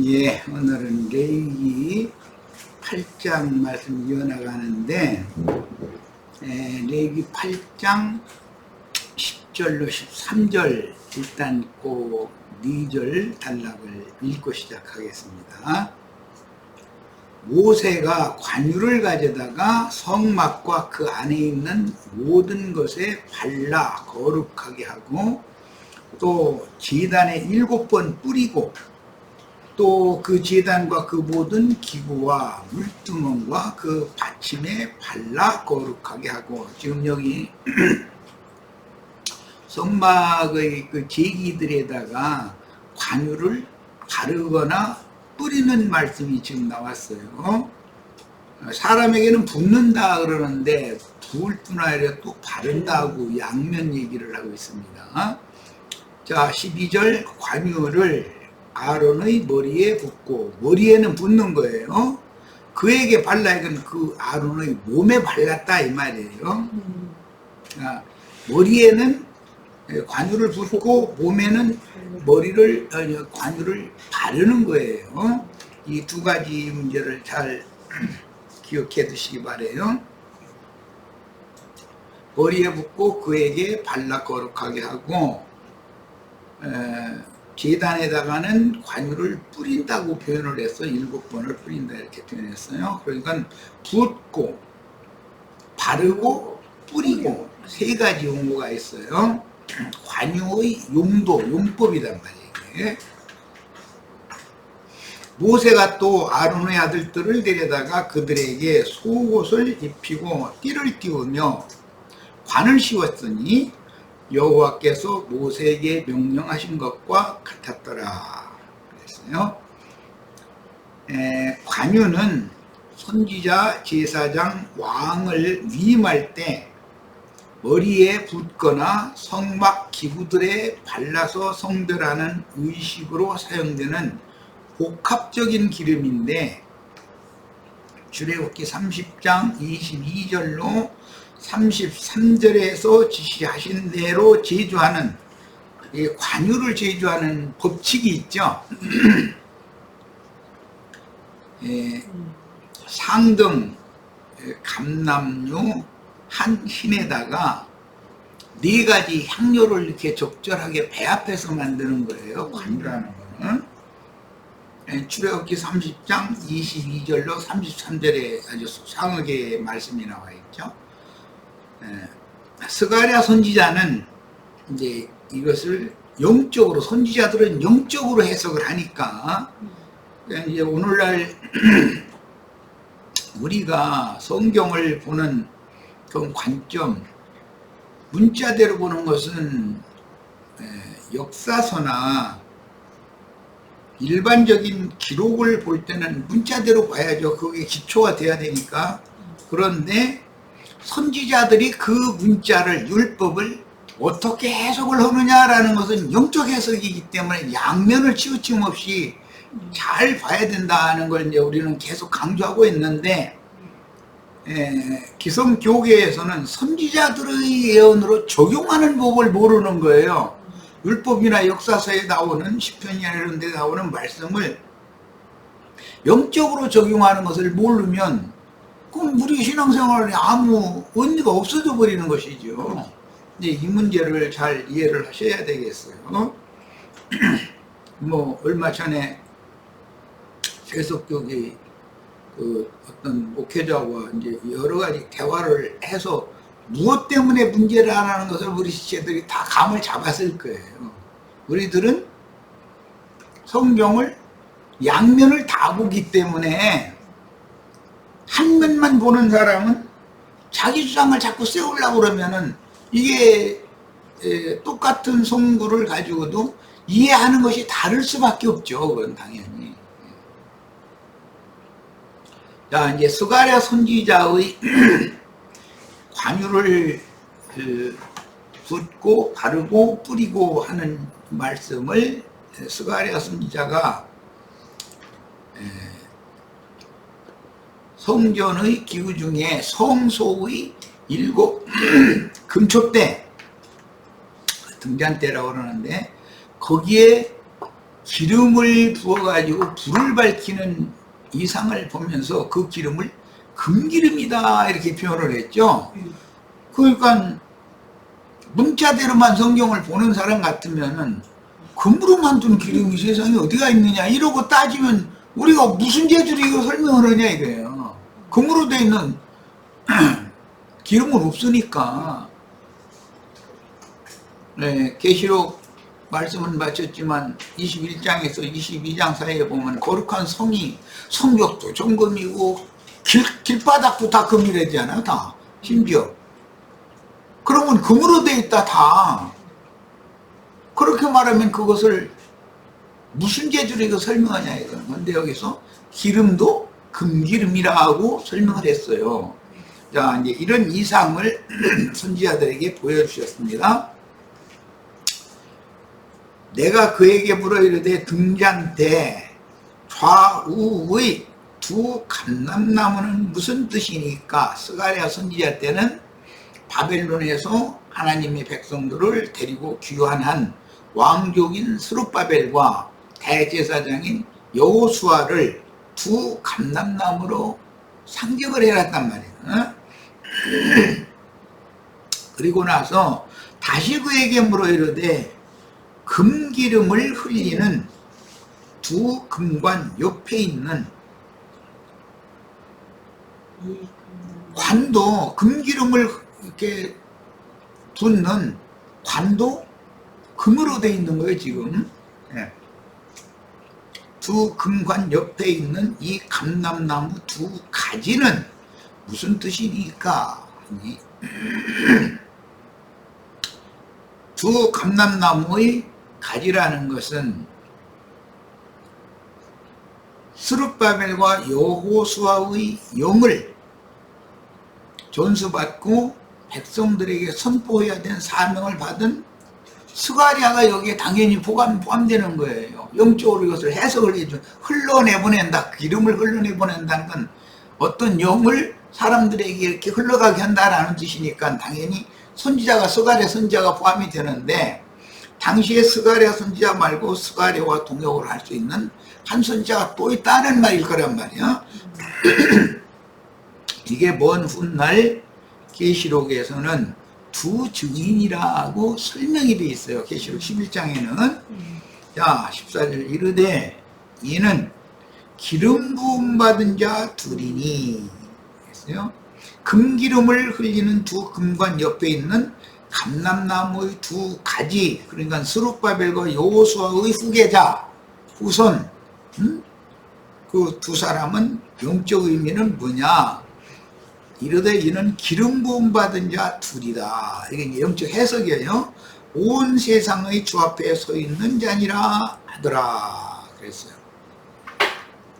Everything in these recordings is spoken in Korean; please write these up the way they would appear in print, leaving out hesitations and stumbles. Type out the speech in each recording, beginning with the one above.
예, 오늘은 레위기 8장 말씀 이어나가는데, 레위기 8장 10절로 13절 일단 그 2절 단락을 읽고 시작하겠습니다. 모세가 관유를 가져다가 성막과 그 안에 있는 모든 것에 발라 거룩하게 하고, 또 제단에 7번 뿌리고, 또 그 제단과 그 모든 기구와 물두멍과 그 받침에 발라 거룩하게 하고, 지금 여기 성막의 그 제기들에다가 관유를 바르거나 뿌리는 말씀이 지금 나왔어요. 사람에게는 붓는다 그러는데 부을 뿐 아니라 또 바른다고 양면 얘기를 하고 있습니다. 자, 12절 관유를 아론의 머리에 붓고, 머리에는 붓는 거예요. 그에게 발라, 이건 그 아론의 몸에 발랐다 이 말이에요. 머리에는 관유를 붓고 몸에는 관유를 바르는 거예요. 이 두 가지 문제를 잘 기억해 두시기 바래요. 머리에 붓고 그에게 발라 거룩하게 하고, 제단에다가는 관유를 뿌린다고 표현을 해서 7번을 뿌린다 이렇게 표현했어요. 그러니까 붓고 바르고 뿌리고 세 가지 용어가 있어요. 관유의 용법이란 말이에요. 모세가 또 아론의 아들들을 데려다가 그들에게 속옷을 입히고 띠를 띄우며 관을 씌웠으니 여호와께서 모세에게 명령하신 것과 같았더라 그랬어요. 관유는 선지자, 제사장, 왕을 위임할 때 머리에 붓거나 성막 기구들에 발라서 성별하는 의식으로 사용되는 복합적인 기름인데, 출애굽기 30장 22절로 33절에서 지시하신 대로 제조하는, 관유를 제조하는 법칙이 있죠. 상등, 감람류, 한 흰에다가 4가지 향료를 이렇게 적절하게 배합해서 만드는 거예요. 관유라는 거는. 출애굽기 30장 22절로 33절에 아주 소상하게 말씀이 나와 있죠. 스가랴 선지자는 이제 이것을 영적으로, 선지자들은 영적으로 해석을 하니까, 이제 오늘날 우리가 성경을 보는 그 관점, 문자대로 보는 것은 역사서나 일반적인 기록을 볼 때는 문자대로 봐야죠. 그게 기초가 돼야 되니까. 그런데 선지자들이 그 문자를, 율법을 어떻게 해석을 하느냐라는 것은 영적 해석이기 때문에 양면을 치우침 없이 잘 봐야 된다는 걸 이제 우리는 계속 강조하고 있는데, 기성교계에서는 선지자들의 예언으로 적용하는 법을 모르는 거예요. 율법이나 역사서에 나오는, 시편이나 이런 데 나오는 말씀을 영적으로 적용하는 것을 모르면 그럼 우리 신앙생활에 아무 의미가 없어져 버리는 것이죠. 이제 이 문제를 잘 이해를 하셔야 되겠어요. 뭐 얼마 전에 세속교계 그 어떤 목회자와 이제 여러 가지 대화를 해서 무엇 때문에 문제를 안 하는 것을 우리 지체들이 다 감을 잡았을 거예요. 우리들은 성경을 양면을 다 보기 때문에, 한 면만 보는 사람은 자기 주장을 자꾸 세우려고 그러면은 이게 똑같은 성구를 가지고도 이해하는 것이 다를 수밖에 없죠. 그건 당연히. 자, 이제 스가랴 선지자의 관유를 붓고 바르고 뿌리고 하는 말씀을 스가랴 선지자가 성전의 기구 중에 성소의 7 금초대, 등잔대라고 그러는데, 거기에 기름을 부어가지고 불을 밝히는 이상을 보면서 그 기름을 금기름이다 이렇게 표현을 했죠. 그러니까 문자대로만 성경을 보는 사람 같으면은 금으로 만든 기름이 세상에 어디가 있느냐 이러고 따지면 우리가 무슨 재주로 이거 설명을 하냐 이거예요. 금으로 돼 있는 기름은 없으니까. 네, 계시록 말씀은 마쳤지만 21장에서 22장 사이에 보면 거룩한 성이 성벽도 정금이고 길바닥도 다 금이라잖아요. 다 심지어. 그러면 금으로 돼 있다 다. 그렇게 말하면 그것을 무슨 재주로 이거 설명하냐 이거는. 근데 여기서 기름도 금기름이라고 설명을 했어요. 자, 이제 이런 이상을 선지자들에게 보여주셨습니다. 내가 그에게 물어 이르되 등잔대 좌우의 두 감람나무는 무슨 뜻이니까? 스가랴 선지자 때는 바벨론에서 하나님의 백성들을 데리고 귀환한 왕족인 스룹바벨과 대제사장인 여호수아를 두 감람나무로 상징을 해놨단 말이에요. 그리고 나서 다시 그에게 물어 이르되 금기름을 흘리는 두 금관 옆에 있는 관도, 금기름을 이렇게 붓는 관도 금으로 되어 있는 거예요 지금. 네. 두 금관 옆에 있는 이 감람나무 두 가지는 무슨 뜻이니까? 두 감람나무의 가지라는 것은 스룹바벨과 여호수아의 영을 전수받고 백성들에게 선포해야 된 사명을 받은 스가랴가 여기에 당연히 포함되는 거예요. 영적으로 이것을 해석을 해준, 흘러내보낸다. 기름을 흘러내보낸다는 건 어떤 영을 사람들에게 이렇게 흘러가게 한다라는 뜻이니까 당연히 선지자가 스가랴 선지자가 포함이 되는데, 당시에 스가랴 선지자 말고 스가랴와 동역을 할 수 있는 한 선지자가 또 있다는 말일 거란 말이야. 이게 먼 훗날 계시록에서는 두 증인이라고 설명이 되어 있어요. 계시록 11장에는. 자, 14절 이르되 이는 기름 부음 받은 자 둘이니 했어요. 금기름을 흘리는 두 금관 옆에 있는 감람나무의 두 가지, 그러니까 스룹바벨과 여호수아의 후계자, 후손. 그 두 사람은 영적 의미는 뭐냐? 이르되 이는 기름 부음 받은 자 둘이다. 이게 영적 해석이에요. 온 세상의 주 앞에 서 있는 자니라 하더라 그랬어요.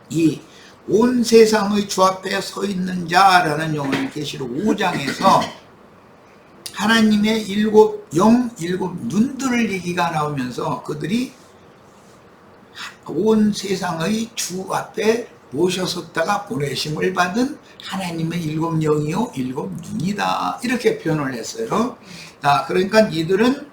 이 온 세상의 주 앞에 서 있는 자라는 용어는 계시록 5장에서 하나님의 일곱 눈들을 얘기가 나오면서 그들이 온 세상의 주 앞에 모셔섰다가 보내심을 받은 하나님의 일곱 영이요 일곱 눈이다 이렇게 표현을 했어요. 자, 그러니까 이들은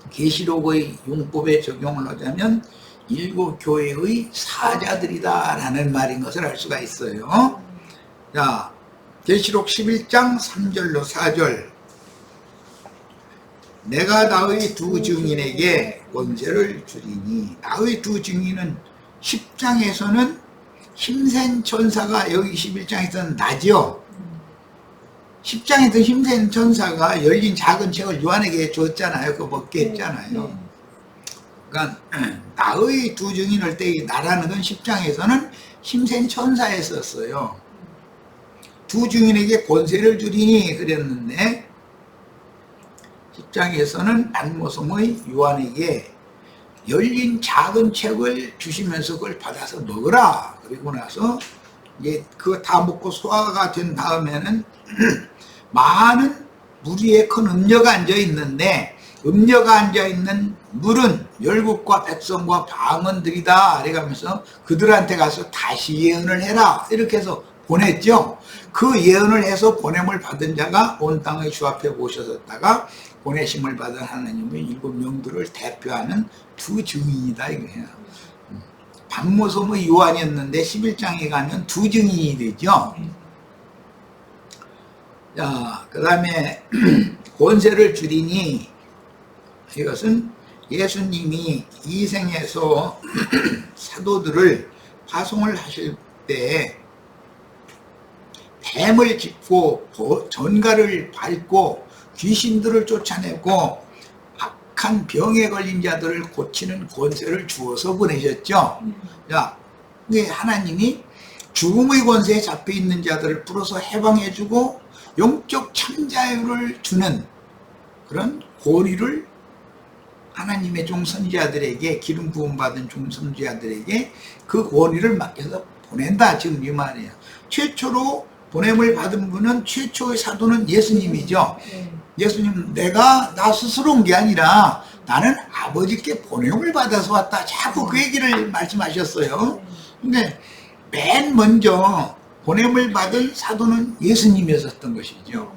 계시록의 용법에 적용을 하자면 일곱 교회의 사자들이다 라는 말인 것을 알 수가 있어요. 자, 계시록 11장 3절로 4절 내가 나의 두 증인에게 권세를 주리니, 나의 두 증인은 10장에서는 힘센 천사가, 여기 11장에서는 나죠. 10장에서 힘센 천사가 열린 작은 책을 요한에게 줬잖아요. 그거 먹게 했잖아요. 그러니까 나의 두 증인을 때 나라는 건 10장에서는 힘센 천사에 썼어요. 두 증인에게 권세를 주리니 그랬는데 10장에서는 안모성의 요한에게 열린 작은 책을 주시면서 그걸 받아서 먹으라. 그리고 나서 이제 그거 다 먹고 소화가 된 다음에는 많은 무리에 큰 음녀가 앉아 있는데, 음녀가 앉아 있는 물은 열국과 백성과 방언들이다. 그래가면서 그들한테 가서 다시 예언을 해라. 이렇게 해서 보냈죠. 그 예언을 해서 보냄을 받은 자가 온 땅의 주 앞에 모셔졌다가 보내심을 받은 하나님의 7명들을 대표하는 두 증인이다 이거예요. 반모섬의 요한이었는데 11장에 가면 두 증인이 되죠. 자, 그 다음에 권세를 주리니 이것은 예수님이 이 생에서 사도들을 파송을 하실 때 뱀을 짚고 전갈을 밟고 귀신들을 쫓아내고 악한 병에 걸린 자들을 고치는 권세를 주어서 보내셨죠. 자, 하나님이 죽음의 권세에 잡혀 있는 자들을 풀어서 해방해주고 영적 참자유를 주는 그런 권위를 하나님의 종선지자들에게, 기름 부음 받은 종선지자들에게 그 권위를 맡겨서 보낸다, 지금 이 말이에요. 최초로 보냄을 받은 분은, 최초의 사도는 예수님이죠. 예수님, 나 스스로 온 게 아니라 나는 아버지께 보냄을 받아서 왔다, 자꾸 그 얘기를 말씀하셨어요. 근데 맨 먼저 보냄을 받은 사도는 예수님이었던 것이죠.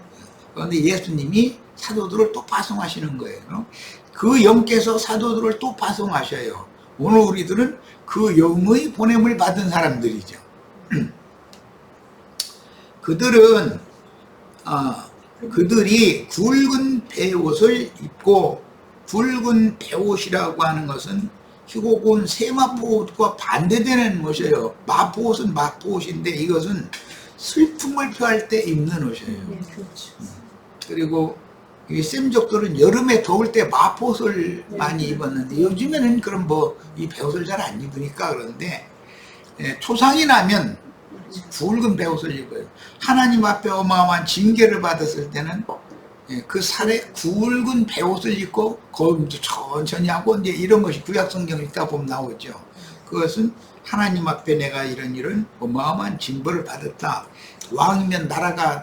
그런데 예수님이 사도들을 또 파송하시는 거예요. 그 영께서 사도들을 또 파송하셔요. 오늘 우리들은 그 영의 보냄을 받은 사람들이죠. 그들이 굵은 배옷을 입고, 굵은 배옷이라고 하는 것은 희곡은 세마포옷과 반대되는 옷이에요. 마포옷은 마포옷인데 이것은 슬픔을 표할 때 입는 옷이에요. 네, 그렇죠. 그리고 이 셈족들은 여름에 더울 때 마포옷을 많이 입었는데 요즘에는 그럼 이 배옷을 잘 안 입으니까 그런데 초상이 나면 굵은 배옷을 입어요. 하나님 앞에 어마어마한 징계를 받았을 때는 그 살에 굵은 배옷을 입고 걸음도 천천히 하고 이제 이런 것이 구약 성경에 있다 보면 나오죠. 그것은 하나님 앞에 내가 이런 어마어마한 징벌을 받았다. 왕이면 나라가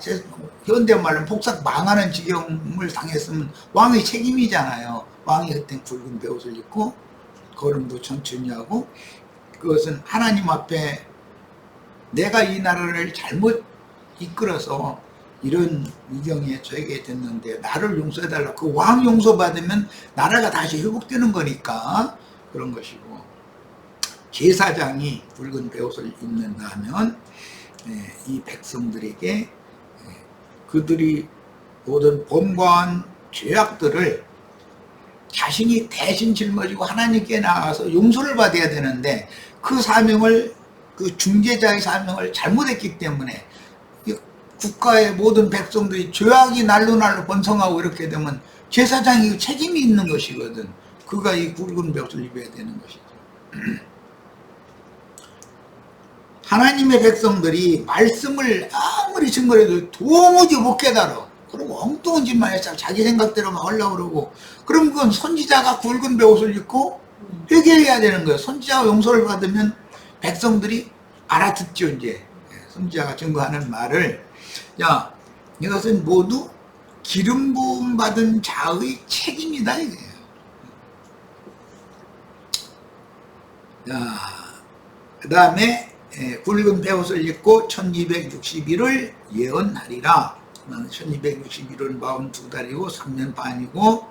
현대말로 폭삭 망하는 지경을 당했으면 왕의 책임이잖아요. 왕이 그때 굵은 배옷을 입고 걸음도 천천히 하고, 그것은 하나님 앞에 내가 이 나라를 잘못 이끌어서 이런 위경에 처하게 됐는데 나를 용서해달라. 그 왕 용서받으면 나라가 다시 회복되는 거니까 그런 것이고, 제사장이 굵은 배옷을 입는다면 이 백성들에게 그들이 모든 범과한 죄악들을 자신이 대신 짊어지고 하나님께 나가서 용서를 받아야 되는데 그 사명을, 그 중재자의 사명을 잘못했기 때문에 국가의 모든 백성들이 죄악이 날로 번성하고 이렇게 되면 제사장이 책임이 있는 것이거든. 그가 이 굵은 배옷을 입어야 되는 것이죠. 하나님의 백성들이 말씀을 아무리 증거해도 도무지 못 깨달아. 그리고 엉뚱한 짓만 해서 자기 생각대로만 하려고 그러고, 그럼 그건 선지자가 굵은 배옷을 입고 회개해야 되는 거예요. 선지자가 용서를 받으면 백성들이 알아듣죠. 이제 선지자가 증거하는 말을. 자, 이것은 모두 기름 부음 받은 자의 책임이다 이거예요. 자, 그 다음에 굵은 배옷을 입고 1260일을 예언하리라. 1260일은 42달이고 3년 반이고,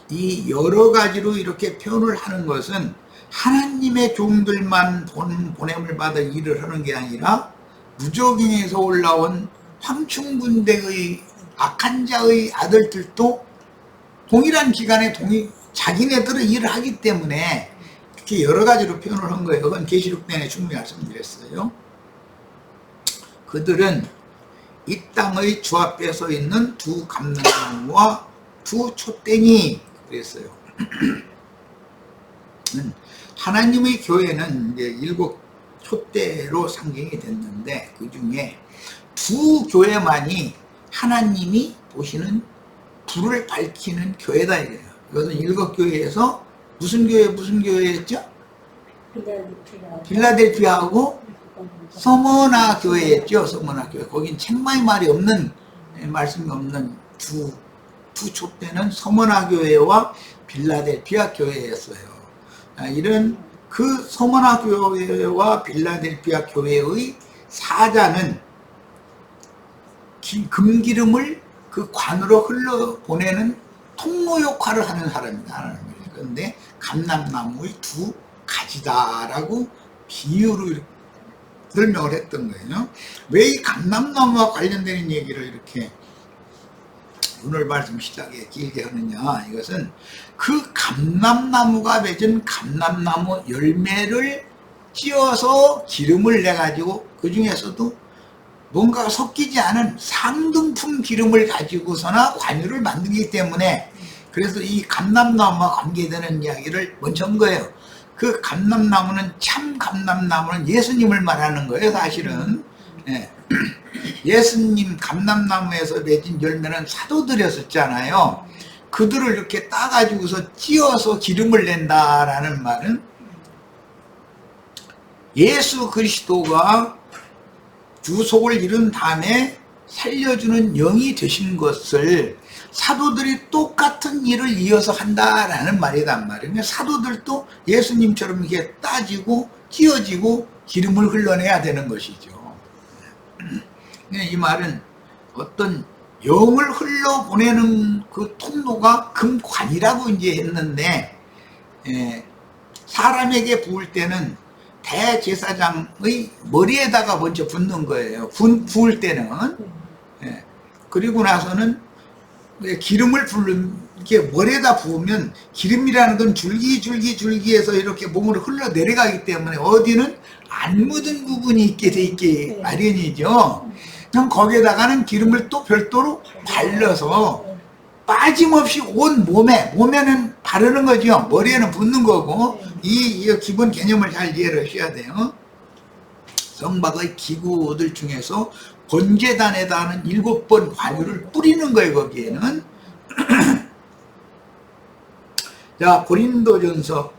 이 여러 가지로 이렇게 표현을 하는 것은 하나님의 종들만 보냄을 받아 일을 하는 게 아니라 무적인에서 올라온 황충군대의 악한 자의 아들들도 동일한 기간에 자기네들은 일을 하기 때문에 이렇게 여러 가지로 표현을 한 거예요. 그건 계시록 내내 충분히 말씀드렸어요. 그들은 이 땅의 주 앞에 서 있는 두 감람나무와 두 촛대니 그랬어요. 하나님의 교회는 이제 7 촛대로 상징이 됐는데 그 중에 두 교회만이 하나님이 보시는 불을 밝히는 교회다 이래요. 이것은 7 교회에서 무슨 교회였죠? 필라델피아하고 서머나 교회였죠. 서머나 교회. 거긴 책망의 말이 없는, 말씀이 없는 두 촛대는 서머나 교회와 필라델피아 교회였어요. 이런 그 서머나 교회와 빌라델피아 교회의 사자는 금기름을 그 관으로 흘러보내는 통로 역할을 하는 사람이라는 거예요. 그런데 감람나무의 두 가지다라고 비유로 설명을 했던 거예요. 왜 이 감람나무와 관련되는 얘기를 이렇게 오늘 말씀 시작에 길게 하느냐, 이것은 그 감람나무가 맺은 감람나무 열매를 찧어서 기름을 내가지고 그 중에서도 뭔가 섞이지 않은 상등품 기름을 가지고서나 관유를 만들기 때문에, 그래서 이 감람나무와 관계되는 이야기를 먼저 한 거예요. 그 감람나무는, 참 감람나무는 예수님을 말하는 거예요, 사실은. 예. 예수님 감람나무에서 맺은 열매는 사도들이었었잖아요. 그들을 이렇게 따가지고서 찧어서 기름을 낸다라는 말은 예수 그리스도가 구속을 이룬 다음에 살려주는 영이 되신 것을 사도들이 똑같은 일을 이어서 한다라는 말이란 말이에요. 사도들도 예수님처럼 이렇게 따지고 찧어지고 기름을 흘러내야 되는 것이죠. 이 말은 어떤 영을 흘러보내는 그 통로가 금관이라고 이제 했는데, 사람에게 부을 때는 대제사장의 머리에다가 먼저 붓는 거예요. 부을 때는. 그리고 나서는 기름을 이렇게 머리에다 부으면 기름이라는 건 줄기해서 이렇게 몸으로 흘러 내려가기 때문에 어디는 안 묻은 부분이 있게 돼 있게 마련이죠. 그럼 거기에다가는 기름을 또 별도로 발라서 빠짐없이 온 몸에는 바르는 거죠. 머리에는 붓는 거고, 이 기본 개념을 잘 이해를 하셔야 돼요. 성박의 기구들 중에서 번제단에다 하는 7번 관유를 뿌리는 거예요, 거기에는. 자, 고린도전서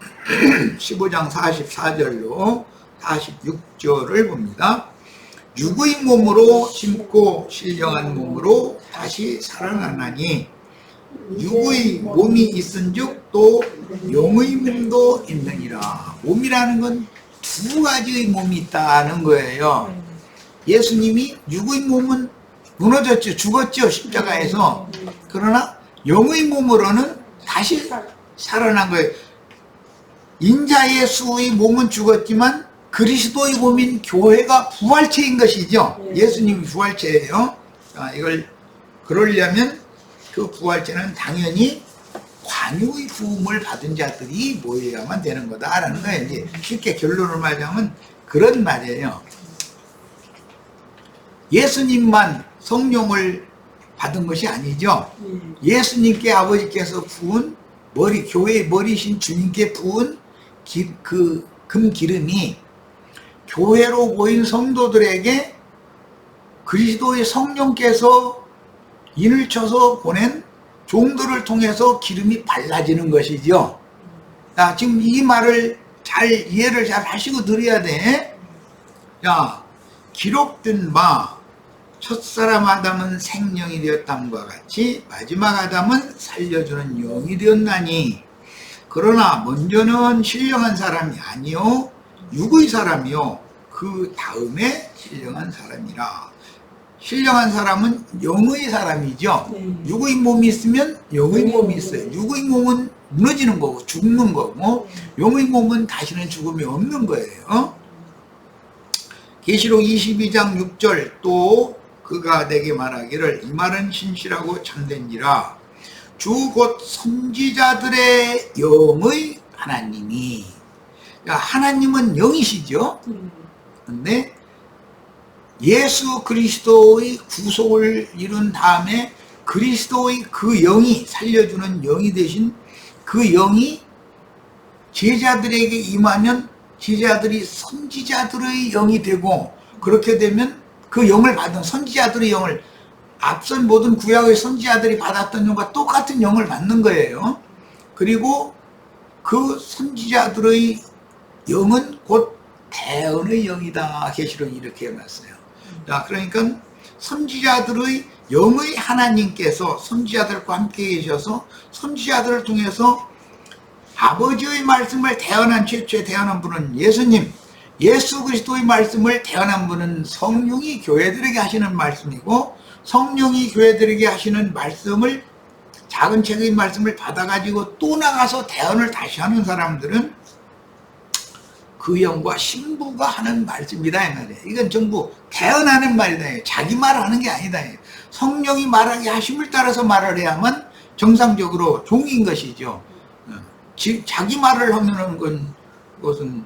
15장 44절로 46절을 봅니다. 육의 몸으로 심고 신령한 몸으로 다시 살아나나니 육의 몸이 있은즉 또 영의 몸도 있느니라. 몸이라는 건 두 가지의 몸이 있다는 거예요. 예수님이 육의 몸은 무너졌죠. 죽었죠. 십자가에서. 그러나 영의 몸으로는 다시 살아난 거예요. 인자 예수의 몸은 죽었지만 그리스도의 몸인 교회가 부활체인 것이죠. 예수님이 부활체예요. 이걸 그러려면 그 부활체는 당연히 관유의 부음을 받은 자들이 모여야만 되는 거다라는 거예요. 이제 쉽게 결론을 말하자면 그런 말이에요. 예수님만 성령을 받은 것이 아니죠. 예수님께 아버지께서 부은 교회의 머리신 주님께 부은 그 금기름이 교회로 모인 성도들에게 그리스도의 성령께서 인을 쳐서 보낸 종들을 통해서 기름이 발라지는 것이죠. 자, 지금 이 말을 이해를 잘 하시고 들어야 돼. 자, 기록된 바 첫사람 아담은 생명이 되었다함과 같이 마지막 아담은 살려주는 영이 되었나니, 그러나 먼저는 신령한 사람이 아니요 육의 사람이요 그 다음에 신령한 사람이라. 신령한 사람은 영의 사람이죠. 육의 몸이 있으면 영의 몸이 있어요. 육의 몸은 무너지는 거고 죽는 거고, 영의 몸은 다시는 죽음이 없는 거예요. 계시록 22장 6절 또 그가 내게 말하기를 이 말은 신실하고 참된지라. 주 곧 선지자들의 영의 하나님이, 하나님은 영이시죠. 그런데 예수 그리스도의 구속을 이룬 다음에 그리스도의 그 영이, 살려주는 영이 되신 그 영이 제자들에게 임하면 제자들이 선지자들의 영이 되고, 그렇게 되면 그 영을 받은 선지자들의 영을, 앞선 모든 구약의 선지자들이 받았던 영과 똑같은 영을 받는 거예요. 그리고 그 선지자들의 영은 곧 대언의 영이다. 계시록이 이렇게 해놨어요. 자, 그러니까 선지자들의 영의 하나님께서 선지자들과 함께 계셔서 선지자들을 통해서 아버지의 말씀을 태어난 최초에 태어난 분은 예수님, 예수 그리스도의 말씀을 태어난 분은 성령이 교회들에게 하시는 말씀이고, 성령이 교회들에게 하시는 말씀을, 작은 책의 말씀을 받아가지고 또 나가서 태어을 다시 하는 사람들은 그 영과 신부가 하는 말씀이다 이 말이에요. 이건 전부 태어나는 말이다. 자기 말하는 게 아니다. 성령이 말하게 하심을 따라서 말을 해야만 정상적으로 종인 것이죠. 자기 말을 하면은 그것은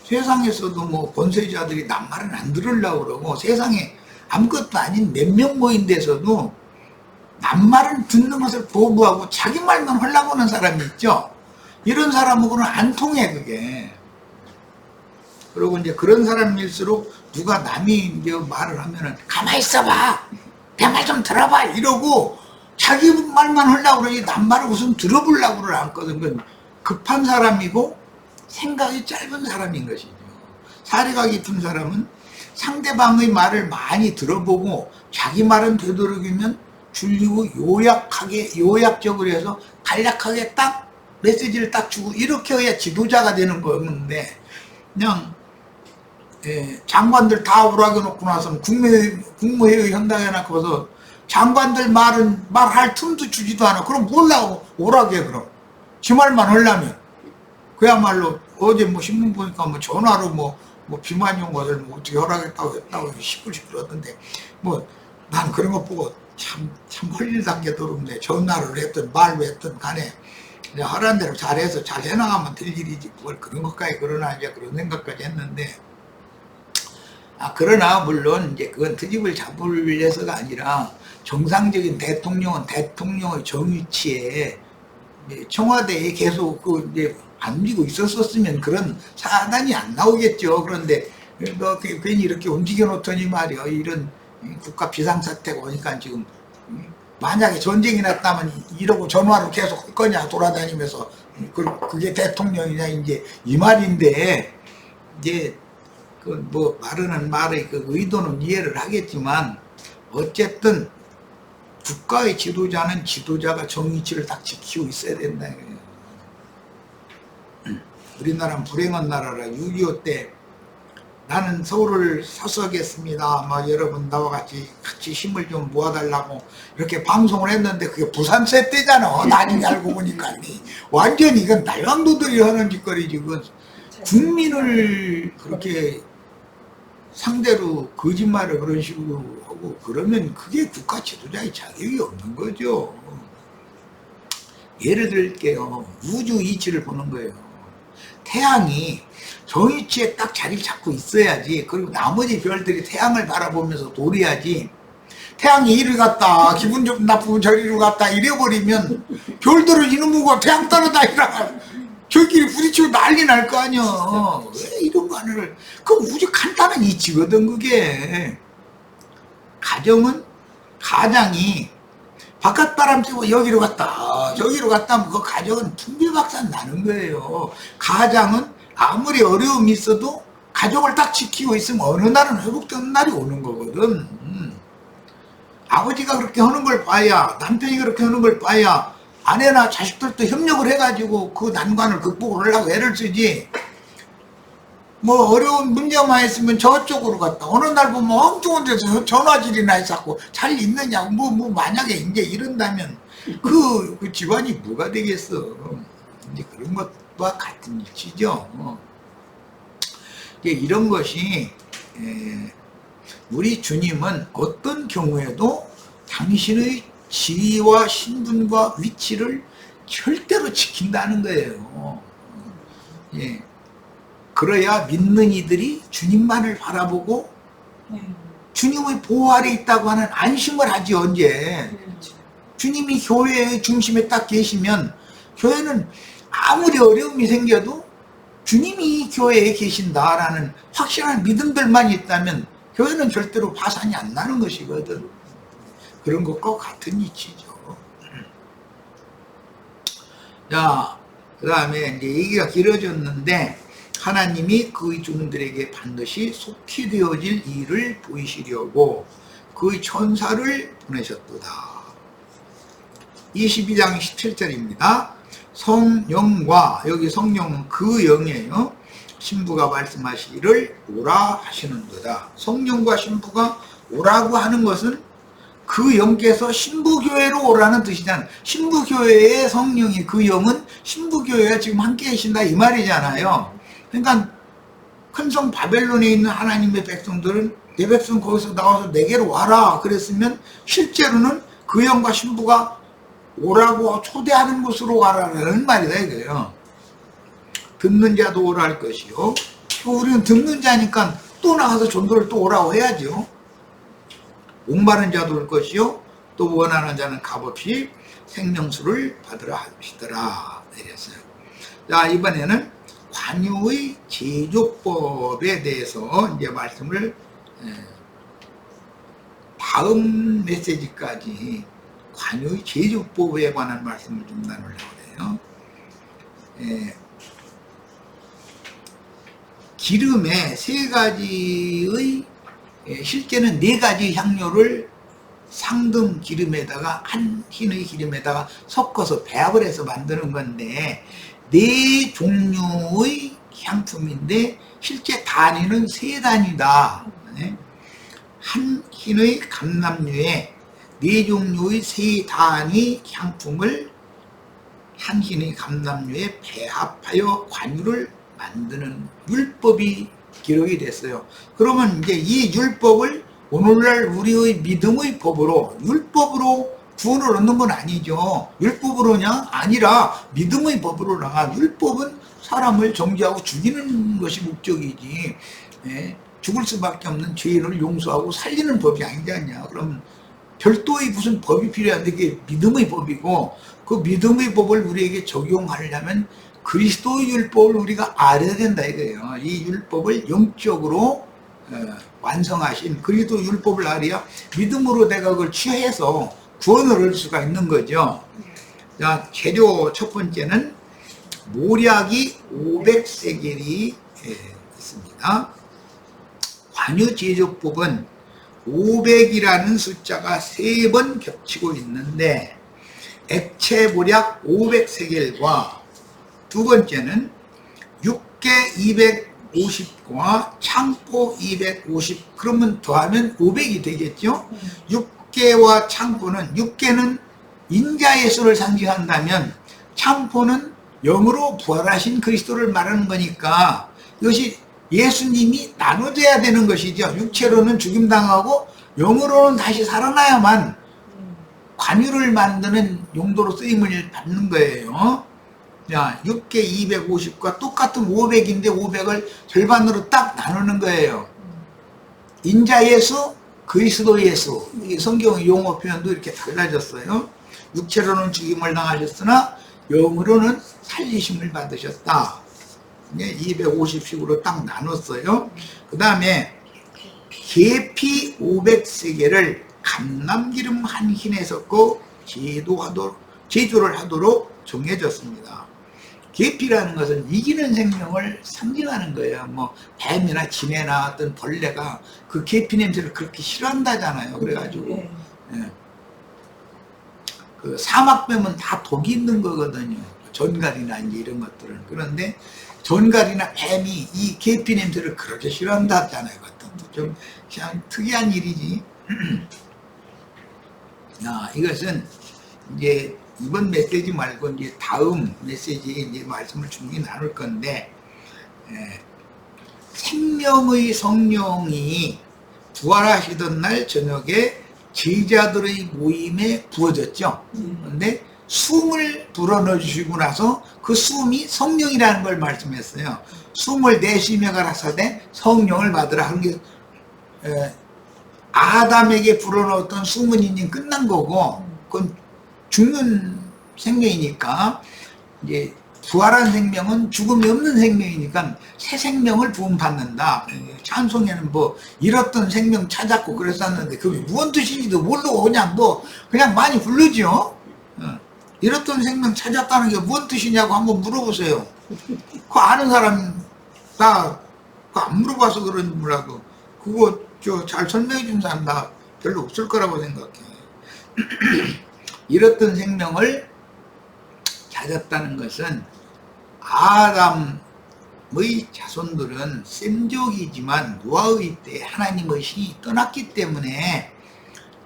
세상에서도 뭐 권세자들이 남 말은 안 들으려고 그러고, 세상에 아무것도 아닌 몇 명 모인 데서도 남 말을 듣는 것을 거부하고 자기 말만 하려고 하는 사람이 있죠. 이런 사람하고는 안 통해 그게. 그리고 이제 그런 사람일수록 누가 남이 이제 말을 하면은 가만히 있어봐, 내 말 좀 들어봐 이러고 자기 말만 하려고 그러지 남 말을 우선 들어보려고를 않거든. 그건 급한 사람이고 생각이 짧은 사람인 것이죠. 사리가 깊은 사람은 상대방의 말을 많이 들어보고 자기 말은 되도록이면 줄이고 요약적으로 해서 간략하게 딱 메시지를 딱 주고, 이렇게 해야 지도자가 되는 거였는데, 그냥 장관들 다 오라게 놓고 나서 국무회의 현장에 놓고서 장관들 말할 틈도 주지도 않아. 그럼 뭘라고 오라게. 그럼 지 말만 하려면 그야말로 어제 뭐 신문 보니까 뭐 전화로 뭐 비만이 온 것을 뭐 어떻게 허락했다고 했다고 시끌시끌하던데, 뭐 난 그런 거 보고 참 헐릴단게 들었는데, 전화를 했든 말로 했든 간에 그냥 하라는 대로 잘해서 잘 해나가면 될 일이지 뭘 그런 것까지 그러나 이제 그런 생각까지 했는데, 그러나 물론 이제 그건 트집을 잡으려서가 아니라 정상적인 대통령은 대통령의 정위치에 청와대에 계속 이제 앉고 있었으면 그런 사단이 안 나오겠죠. 그런데 너 괜히 이렇게 움직여 놓더니 말이야, 이런 국가 비상사태가 오니까 지금 만약에 전쟁이 났다면 이러고 전화로 계속 할 거냐, 돌아다니면서. 그게 대통령이냐 이제 이 말인데, 이제 그 뭐 말하는 말의 그 의도는 이해를 하겠지만, 어쨌든 국가의 지도자는 지도자가 정의치를 딱 지키고 있어야 된다. 우리나라는 불행한 나라라. 6.25 때 나는 서울을 사서겠습니다, 막 여러분 나와 같이 힘을 좀 모아달라고 이렇게 방송을 했는데, 그게 부산세 때잖아. 나중에 알고 보니까 완전히 이건 날강도들이 하는 짓거리지. 그건 국민을 그렇게 상대로 거짓말을 그런 식으로 하고 그러면 그게 국가 지도자의 자격이 없는 거죠. 예를 들게요. 우주 이치를 보는 거예요. 태양이 정위치에 딱 자리를 잡고 있어야지, 그리고 나머지 별들이 태양을 바라보면서 돌아야지. 태양이 이리 갔다, 기분 좀 나쁘면 저리로 갔다 이래버리면 별들은 이놈의 태양 따라다니라 저끼리 부딪히고 난리 날 거 아니야. 왜 이런 거 하나를. 그 우주 간단한 이치거든 그게. 가장이 바깥바람 쐬고 여기로 갔다 저기로 갔다 하면 그 가정은 풍비박산 나는 거예요. 가장은 아무리 어려움이 있어도 가족을 딱 지키고 있으면 어느 날은 회복되는 날이 오는 거거든. 아버지가 그렇게 하는 걸 봐야, 남편이 그렇게 하는 걸 봐야 아내나 자식들도 협력을 해가지고 그 난관을 극복을 하려고 애를 쓰지. 뭐 어려운 문제만 있으면 저쪽으로 갔다, 어느 날 보면 엉뚱한 데서 전화질이나 해서 잘 있느냐고 뭐 만약에 이제 이런다면 그 집안이 뭐가 되겠어. 이제 그런 것과 같은 이치죠. 이제 이런 것이 우리 주님은 어떤 경우에도 당신의 지위와 신분과 위치를 절대로 지킨다는 거예요. 예. 그래야 믿는 이들이 주님만을 바라보고 주님의 보호 아래 있다고 하는 안심을 하지. 언제 주님이 교회의 중심에 딱 계시면 교회는 아무리 어려움이 생겨도 주님이 교회에 계신다라는 확실한 믿음들만 있다면 교회는 절대로 파산이 안 나는 것이거든. 그런 것과 같은 이치죠. 자, 그 다음에 이제 얘기가 길어졌는데, 하나님이 그의 종들에게 반드시 속히 되어질 일을 보이시려고 그의 천사를 보내셨도다. 22장 17절입니다. 성령과, 여기 성령은 그 영이에요. 신부가 말씀하시기를 오라 하시는도다. 성령과 신부가 오라고 하는 것은 그 영께서 신부교회로 오라는 뜻이잖아요. 신부교회의 성령이, 그 영은 신부교회가 지금 함께 계신다 이 말이잖아요. 그러니까 큰 성 바벨론에 있는 하나님의 백성들은 내 백성 거기서 나와서 내게로 와라 그랬으면 실제로는 그 영과 신부가 오라고 초대하는 곳으로 가라는 말이다 이거예요. 듣는 자도 오라 할 것이요. 우리는 듣는 자니까 또 나가서 전도를 또 오라고 해야죠. 목마른 자도 올 것이요. 또 원하는 자는 값없이 생명수를 받으라 하시더라. 이랬어요. 자, 이번에는 관유의 제조법에 대해서 이제 말씀을 다음 메시지까지 관유의 제조법에 관한 말씀을 좀 나누려고 해요. 기름에 세 가지의, 실제는 네 가지 향료를 상등 기름에다가 한 흰의 기름에다가 섞어서 배합을 해서 만드는 건데 네 종류의 향품인데 실제 단위는 세 단위다. 한 흰의 감람류에 네 종류의 세 단위 향품을 한 흰의 감람류에 배합하여 관유를 만드는 율법이 기록이 됐어요. 그러면 이제 이 율법을 오늘날 우리의 믿음의 법으로, 율법으로 구원을 얻는 건 아니죠. 율법으로냐? 아니라 믿음의 법으로라. 율법은 사람을 정죄하고 죽이는 것이 목적이지, 죽을 수밖에 없는 죄인을 용서하고 살리는 법이 아니지 않냐. 그럼 별도의 무슨 법이 필요한데 그게 믿음의 법이고, 그 믿음의 법을 우리에게 적용하려면 그리스도의 율법을 우리가 알아야 된다 이거예요. 이 율법을 영적으로 완성하신 그리스도 율법을 알아야 믿음으로 내가 그걸 취해서 구원을 얻을 수가 있는 거죠. 자, 재료 첫 번째는 모략이 500세겔이 있습니다. 관유 제조법은 500이라는 숫자가 3번 겹치고 있는데 액체 모략 500세겔과 두 번째는 육개 250과 창포 250, 그러면 더하면 500이 되겠죠. 육개와 창포는, 육개는 인자 예수를 상징한다면 창포는 영으로 부활하신 그리스도를 말하는 거니까 이것이 예수님이 나눠져야 되는 것이죠. 육체로는 죽임당하고 영으로는 다시 살아나야만 관유를 만드는 용도로 쓰임을 받는 거예요. 자, 6개 250과 똑같은 500인데 500을 절반으로 딱 나누는 거예요. 인자 예수, 그리스도 예수. 성경 용어 표현도 이렇게 달라졌어요. 육체로는 죽임을 당하셨으나 영으로는 살리심을 받으셨다. 250식으로 딱 나눴어요. 그 다음에 계피 500세겔을 감람기름 한 흰에 섞어 제조를 하도록 정해졌습니다. 계피라는 것은 이기는 생명을 상징하는 거예요. 뭐 뱀이나 지네나 어떤 벌레가 그 계피 냄새를 그렇게 싫어한다잖아요. 그래가지고 그 사막뱀은 다 독이 있는 거거든요. 전갈이나 이제 이런 것들은. 그런데 전갈이나 뱀이 이 계피 냄새를 그렇게 싫어한다잖아요. 좀 그냥 특이한 일이지. 이것은 이제 이번 메시지 말고 이제 다음 메시지에 이제 말씀을 충분히 나눌 건데, 생명의 성령이 부활하시던 날 저녁에 제자들의 모임에 부어졌죠. 그런데 숨을 불어넣어 주시고 나서 그 숨이 성령이라는 걸 말씀했어요. 숨을 내쉬며 가라사대 성령을 받으라 하는 게 아담에게 불어넣었던 숨은 이제 끝난 거고, 그건 죽는 생명이니까, 이제 부활한 생명은 죽음이 없는 생명이니까 새 생명을 부음받는다. 찬송에는 뭐 잃었던 생명 찾았고 그랬었는데 그게 무슨 뜻인지도 모르고 그냥 많이 부르죠. 잃었던 생명 찾았다는 게 무슨 뜻이냐고 한번 물어보세요. 그거 아는 사람 다 안 물어봐서 그런지 몰라도 그거 잘 설명해 준 사람 다 별로 없을 거라고 생각해. 잃었던 생명을 가졌다는 것은 아담의 자손들은 셈족이지만 노아의 때 하나님의 신이 떠났기 때문에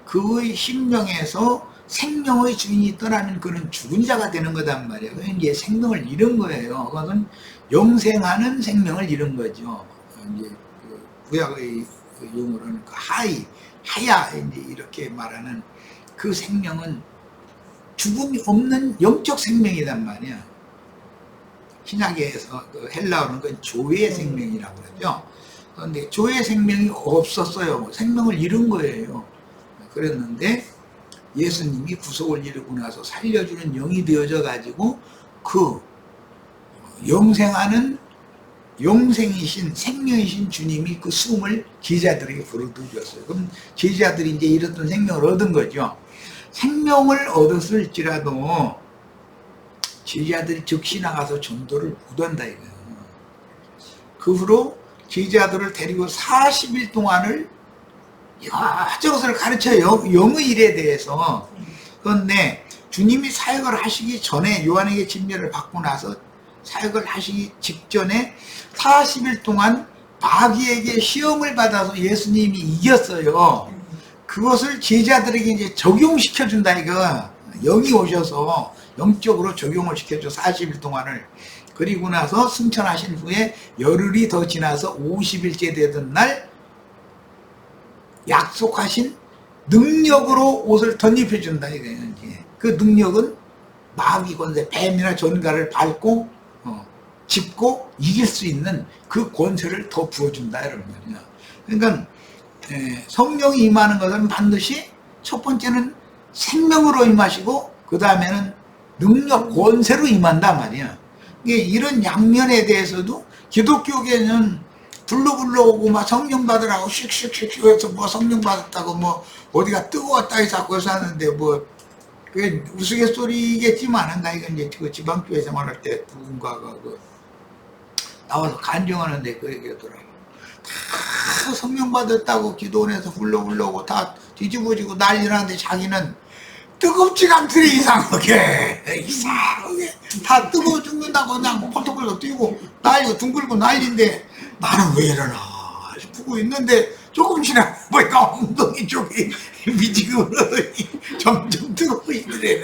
그의 심령에서 생명의 주인이 떠나면 그는 죽은 자가 되는 거단 말이에요. 이제 생명을 잃은 거예요. 그것은 영생하는 생명을 잃은 거죠. 이제 그 구약의 용어로는 그 하야 이제 이렇게 말하는 그 생명은 죽음이 없는 영적 생명이란 말이야. 신약에서 그 헬라어는 그 조의 생명이라고 그러죠. 그런데 조의 생명이 없었어요. 생명을 잃은 거예요. 그랬는데 예수님이 구속을 이루고 나서 살려주는 영이 되어져 가지고 그 영생하는 영생이신 생명이신 주님이 그 숨을 제자들에게 불어넣으셨어요. 그럼 제자들이 이제 이렇던 생명을 얻은 거죠. 생명을 얻었을지라도 제자들이 즉시 나가서 전도를 못한다 이거예요. 그 후로 제자들을 데리고 40일 동안을 이것저것을 가르쳐요. 영의 일에 대해서. 그런데 주님이 사역을 하시기 전에 요한에게 진멸을 받고 나서 사역을 하시기 직전에 40일 동안 마귀에게 시험을 받아서 예수님이 이겼어요. 그것을 제자들에게 이제 적용시켜 준다 이거. 영이 오셔서 영적으로 적용을 시켜줘 40일 동안을. 그리고 나서 승천하신 후에 열흘이 더 지나서 50일째 되던 날 약속하신 능력으로 옷을 덧입혀 준다 이거예요. 그 능력은 마귀 권세, 뱀이나 전갈을 밟고 짚고 이길 수 있는 그 권세를 더 부어준다 이런 말이야. 그러니까 성령이 임하는 것은 반드시 첫 번째는 생명으로 임하시고 그 다음에는 능력, 권세로 임한다 말이야. 이런 양면에 대해서도 기독교계는 불러오고 막 성령 받으라고 슉슉슉 해서 뭐 성령 받았다고 뭐 어디가 뜨거웠다 해서 자꾸 해서 하는데 뭐 그게 우스갯소리겠지만은 나 이건 이제 그 지방교회 생활할 때 누군가가 그 나와서 간증하는데 그 얘기하더라고. 다 성령 받았다고 기도원에서 불러오고 다 뒤집어지고 난리 나는데 자기는 뜨겁지가 않더래. 이상하게 다 뜨거워 죽는다고 그냥 펄떡펄떡 뛰고 난리고 둥글고 난리인데 나는 왜 이러나 싶고 있는데 조금 지나 보니까 엉덩이 쪽이 미지근하더니 점점 뜨거워지더래.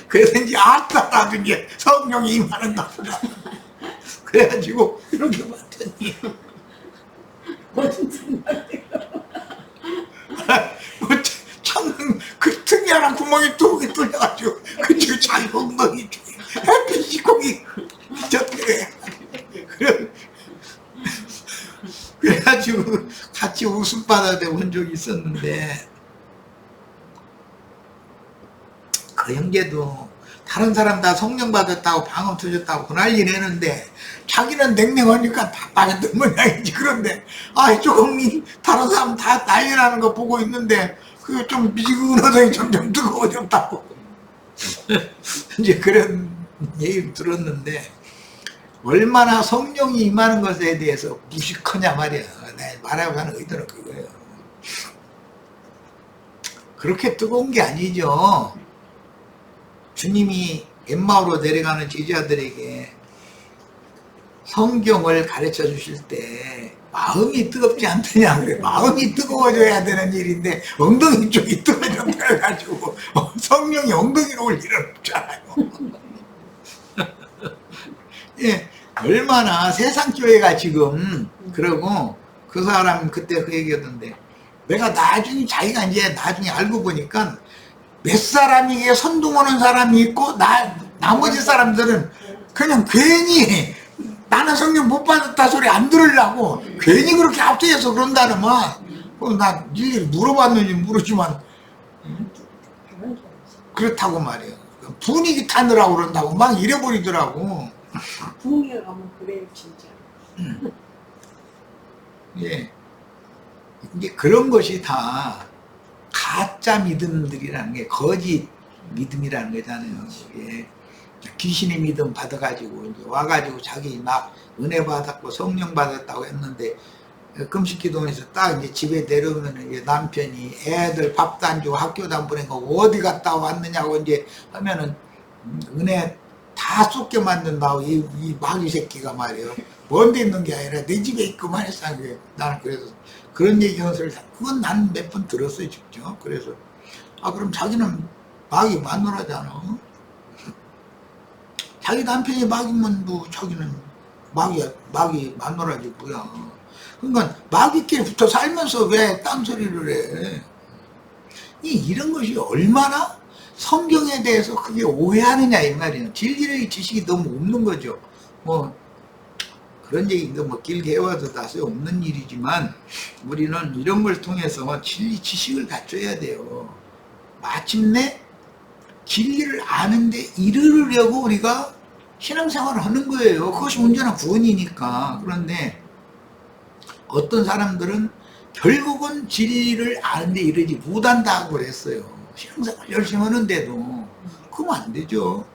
그래서 이제 아따 나중에 성령이 임하는가 보다. 그래가지고 이렇게 봤더니 창문 그 특이한 구멍이 뚜껑이 뚫려가지고 그쪽 자기 엉덩이 쪽에 햇빛이 거기 비쳤더래. 그래가지고 같이 웃음바다에 온 적이 있었는데 그 형제도 다른 사람 다 성령 받았다고 방언 터졌다고 그 난리 내는데 자기는 냉랭하니까 다 빠졌던 모양이지. 그런데 조금 다른 사람 다 난리 나는 거 보고 있는데 그게 좀 미지근하더니 점점 뜨거워졌다고 이제 그런 얘기 들었는데 얼마나 성령이 임하는 것에 대해서 무식하냐 말이야. 내 말하고 하는 의도는 그거예요. 그렇게 뜨거운 게 아니죠. 주님이 엠마오로 내려가는 제자들에게 성경을 가르쳐 주실 때 마음이 뜨겁지 않더냐 그래. 마음이 뜨거워져야 되는 일인데 엉덩이 쪽이 뜨거워졌다 해가지고 성령이 엉덩이로 올 일은 없잖아요. 예, 얼마나 세상 교회가 지금 그러고 그 사람 그때 그 얘기하던데 내가 나중에 자기가 이제 나중에 알고 보니까 몇 사람에게 선동하는 사람이 있고 나머지 사람들은 그냥 괜히 나는 성령 못 받았다 소리 안 들으려고 괜히 그렇게 앞서서 그런다는 말. 나 일일이 물어봤는지 모르지만 그렇다고 말이에요. 분위기 타느라고 그런다고 막 잃어버리더라고. 분위기가 가면 그래요 진짜. 예, 이제 그런 것이 다 가짜 믿음들이라는 게 거짓 믿음이라는 거잖아요. 예. 귀신의 믿음 받아가지고 이제 와가지고 자기 막 은혜 받았고 성령 받았다고 했는데 금식기도에서 딱 이제 집에 내려오면 이제 남편이 애들 밥도 안 주고 학교도 안 보내고 어디 갔다 왔느냐고 이제 하면은 은혜 다 쏟게 만든다고 이 마귀 새끼가 말이에요. 먼데 있는 게 아니라 내 집에 있고만 했어. 나는 그래서 그런 얘기 연설을 그건 난 몇 번 들었어요 직접. 그래서 그럼 자기는 마귀 마누라잖아. 자기 남편이 마귀면 뭐 자기는 마귀 마누라지 뭐야. 그러니까 마귀끼리 붙어 살면서 왜 딴소리를 해. 이런 것이 얼마나 성경에 대해서 크게 오해하느냐 이 말이에요. 진리의 지식이 너무 없는 거죠. 뭐 그런 얘기도 뭐 길게 해와도 다 소용없는 일이지만 우리는 이런 걸 통해서 진리 지식을 갖춰야 돼요. 마침내 진리를 아는데 이르려고 우리가 신앙생활을 하는 거예요. 그것이 온전한 구원이니까. 그런데 어떤 사람들은 결국은 진리를 아는데 이르지 못한다고 그랬어요. 신앙생활 열심히 하는데도. 그러면 안 되죠.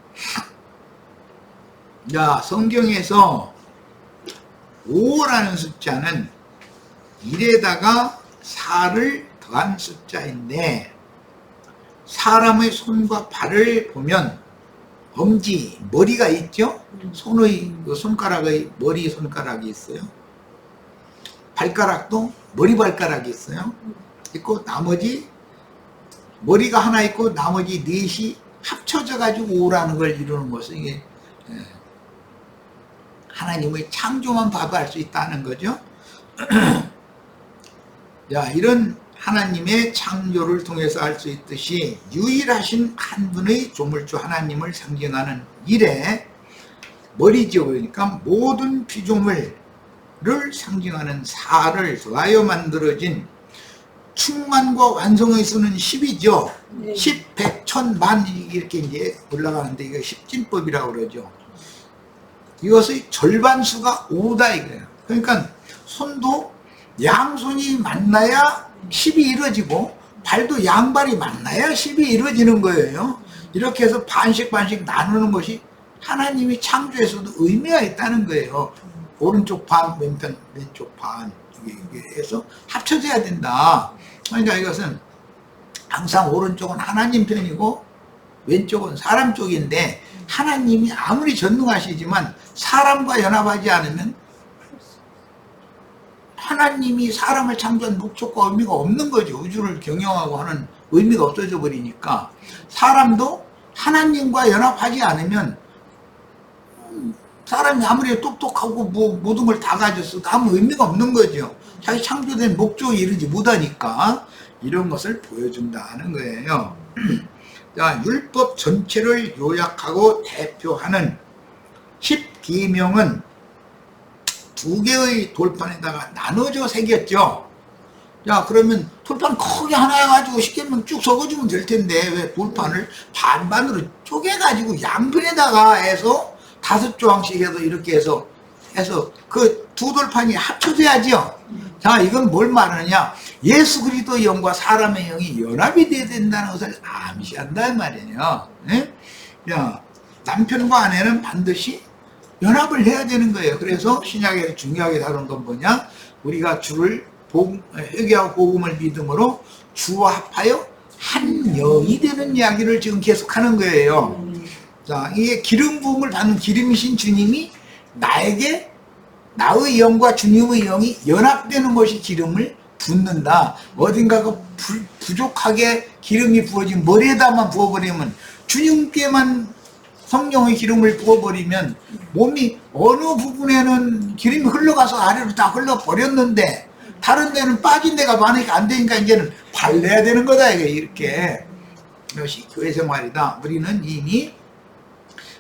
자, 성경에서 5라는 숫자는 1에다가 4를 더한 숫자인데 사람의 손과 발을 보면 엄지, 머리가 있죠? 손의 손가락의 머리 손가락이 있어요. 발가락도 머리 발가락이 있어요. 있고 나머지 머리가 하나 있고 나머지 넷이 합쳐져 가지고 5라는 걸 이루는 것은 이게 하나님의 창조만 봐도 알 수 있다는 거죠. 자, 이런 하나님의 창조를 통해서 알 수 있듯이 유일하신 한 분의 조물주 하나님을 상징하는 일에 머리죠. 그러니까 모든 피조물을 상징하는 4를 더하여 만들어진 충만과 완성의 수는 10이죠. 네. 10, 100, 1000, 만 이렇게 이제 올라가는데 이거 십진법이라고 그러죠. 이것의 절반수가 5다 이거예요. 그러니까 손도 양손이 만나야 10이 이루어지고 발도 양발이 만나야 10이 이루어지는 거예요. 이렇게 해서 반씩 나누는 것이 하나님이 창조에서도 의미가 있다는 거예요. 오른쪽 반, 왼쪽 반 이게 해서 합쳐져야 된다. 그러니까 이것은 항상 오른쪽은 하나님 편이고 왼쪽은 사람 쪽인데 하나님이 아무리 전능하시지만 사람과 연합하지 않으면 하나님이 사람을 창조한 목적과 의미가 없는 거죠. 우주를 경영하고 하는 의미가 없어져 버리니까 사람도 하나님과 연합하지 않으면 사람이 아무리 똑똑하고 뭐 모든 걸 다 가졌어도 아무 의미가 없는 거죠. 자기 창조된 목적에 이르지 못하니까 이런 것을 보여준다는 거예요. 자, 율법 전체를 요약하고 대표하는 10계명은 2개의 돌판에다가 나눠져 새겼죠. 자, 그러면 돌판 크게 하나 해가지고 10계명 쭉 적어주면 될 텐데 왜 돌판을 반반으로 쪼개가지고 양편에다가 해서 5조항씩 해서 이렇게 해서 그 두 돌판이 합쳐져야죠. 자, 이건 뭘 말하느냐? 예수 그리스도의 영과 사람의 영이 연합이 돼야 된다는 것을 암시한다 말이에요. 네? 자, 남편과 아내는 반드시 연합을 해야 되는 거예요. 그래서 신약에서 중요하게 다룬 건 뭐냐? 우리가 주를 회개하고 복음을 믿음으로 주와 합하여 한 영이 되는 이야기를 지금 계속하는 거예요. 자, 이게 기름 부음을 받는 기름이신 주님이 나에게 나의 영과 주님의 영이 연합되는 것이 기름을 붓는다. 어딘가가 부족하게 기름이 부어진 머리에다만 부어버리면 주님께만 성령의 기름을 부어버리면 몸이 어느 부분에는 기름이 흘러가서 아래로 다 흘러버렸는데 다른 데는 빠진 데가 많으니까 안 되니까 이제는 발라야 되는 거다. 이렇게 이것이 교회 생활이다. 우리는 이미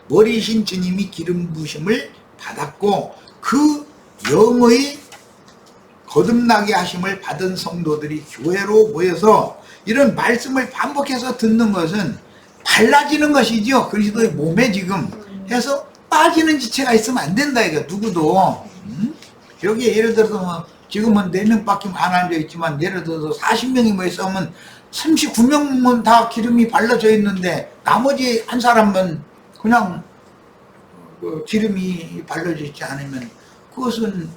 머리이신 주님이 기름 부으심을 받았고 그 영의 거듭나게 하심을 받은 성도들이 교회로 모여서 이런 말씀을 반복해서 듣는 것은 발라지는 것이죠. 그리스도의 몸에 지금 해서 빠지는 지체가 있으면 안 된다. 이거 누구도 여기에 예를 들어서 뭐 지금은 4명밖에 안 앉아있지만 예를 들어서 40명이 모였으면 39명은 다 기름이 발라져 있는데 나머지 한 사람은 그냥 기름이 발라져 있지 않으면 그것은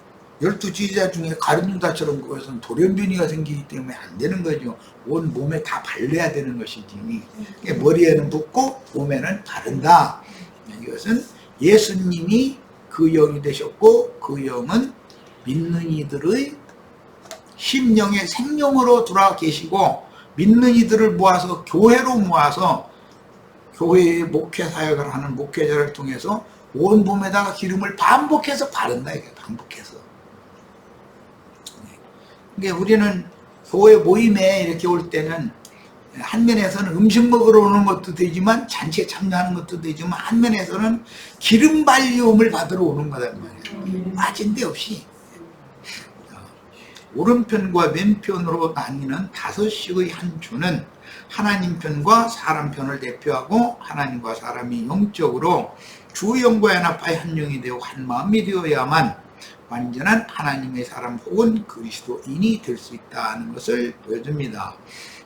열두 지지자 중에 가룟유다처럼 그것은 돌연변이가 생기기 때문에 안 되는 거죠. 온 몸에 다 발라야 되는 것이지. 머리에는 붓고 몸에는 바른다. 이것은 예수님이 그 영이 되셨고 그 영은 믿는 이들의 심령의 생명으로 돌아와 계시고 믿는 이들을 모아서 교회로 모아서 교회의 목회 사역을 하는 목회자를 통해서 온 몸에다가 기름을 반복해서 바른다. 이게 반복해서. 그러니까 우리는 교회 모임에 이렇게 올 때는 한 면에서는 음식 먹으러 오는 것도 되지만 잔치에 참여하는 것도 되지만 한 면에서는 기름 발림을 받으러 오는 거란 말이에요. 빠진 데 없이. 오른편과 왼편으로 나뉘는 5식의 한 주는 하나님 편과 사람 편을 대표하고 하나님과 사람이 영적으로 주 영과 연합하여 한 영이 되어 한 마음이 되어야만 완전한 하나님의 사람 혹은 그리스도인이 될 수 있다는 것을 보여줍니다.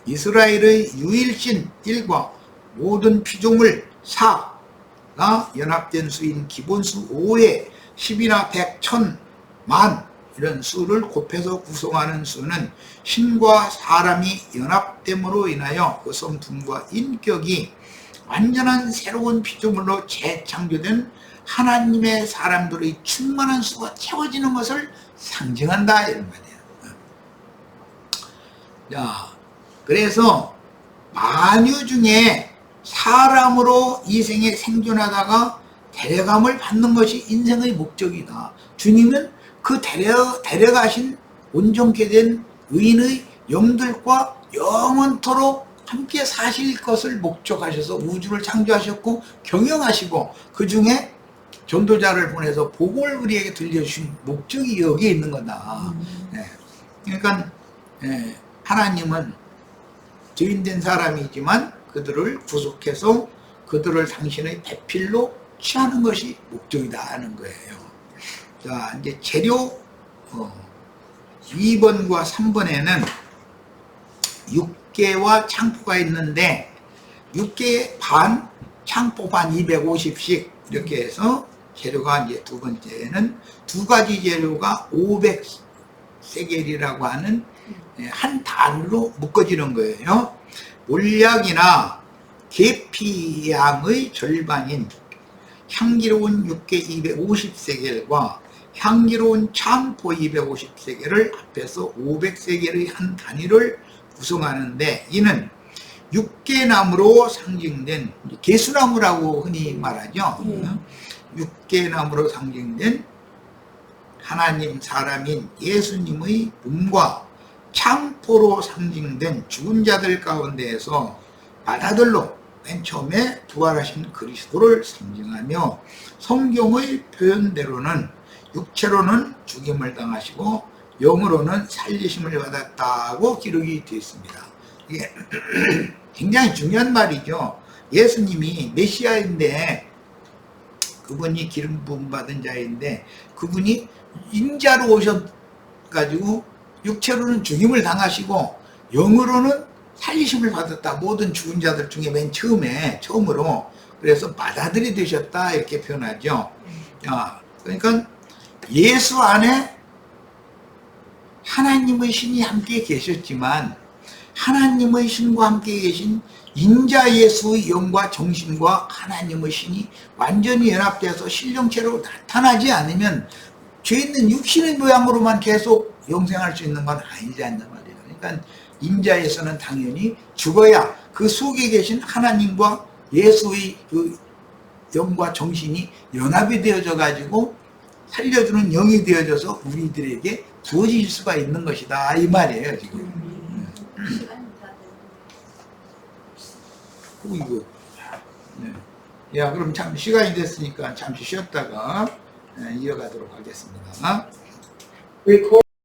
이스라엘의 유일신 1과 모든 피조물 4가 연합된 수인 기본수 5에 10이나 100, 1000, 만 이런 수를 곱해서 구성하는 수는 신과 사람이 연합됨으로 인하여 그 성품과 인격이 완전한 새로운 피조물로 재창조된 하나님의 사람들의 충만한 수가 채워지는 것을 상징한다 이런 말이에요. 자, 그래서 만유 중에 사람으로 이 생에 생존하다가 데려감을 받는 것이 인생의 목적이다. 주님은 그 데려가신 온전케 된 의인의 영들과 영원토록 함께 사실 것을 목적하셔서 우주를 창조하셨고 경영하시고 그 중에 전도자를 보내서 복음을 우리에게 들려주신 목적이 여기에 있는 거다. 그러니까 하나님은 죄인된 사람이지만 그들을 구속해서 그들을 당신의 배필로 취하는 것이 목적이다 하는 거예요. 자, 이제 재료 2번과 3번에는 육개와 창포가 있는데 육개 반, 창포 반 250씩 이렇게 해서 재료가 이제 두 번째는 두 가지 재료가 500세겔이라고 하는 한 단으로 묶어지는 거예요. 몰약이나 계피향의 절반인 향기로운 육개 250세겔과 향기로운 창포 250세겔을 합해서 500세겔의 한 단위를 구성하는데 이는 육개나무로 상징된 개수나무라고 흔히 말하죠. 육개나무로 상징된 하나님 사람인 예수님의 몸과 창포로 상징된 죽은 자들 가운데에서 바다들로 맨 처음에 부활하신 그리스도를 상징하며 성경의 표현대로는 육체로는 죽임을 당하시고 영으로는 살리심을 받았다고 기록이 되어 있습니다. 이게 굉장히 중요한 말이죠. 예수님이 메시아인데 그분이 기름 부음 받은 자인데 그분이 인자로 오셔가지고 육체로는 죽임을 당하시고 영으로는 살리심을 받았다. 모든 죽은 자들 중에 맨 처음으로 그래서 맏아들이 되셨다 이렇게 표현하죠. 그러니까 예수 안에 하나님의 신이 함께 계셨지만 하나님의 신과 함께 계신 인자 예수의 영과 정신과 하나님의 신이 완전히 연합돼서 신령체로 나타나지 않으면 죄 있는 육신의 모양으로만 계속 영생할 수 있는 건 아니지 않단 말이에요. 그러니까 인자에서는 당연히 죽어야 그 속에 계신 하나님과 예수의 그 영과 정신이 연합이 되어져 가지고 살려주는 영이 되어져서 우리들에게 주어질 수가 있는 것이다 이 말이에요 지금. 이거. 네. 야, 그럼 참 시간이 됐으니까 잠시 쉬었다가 이어가도록 하겠습니다.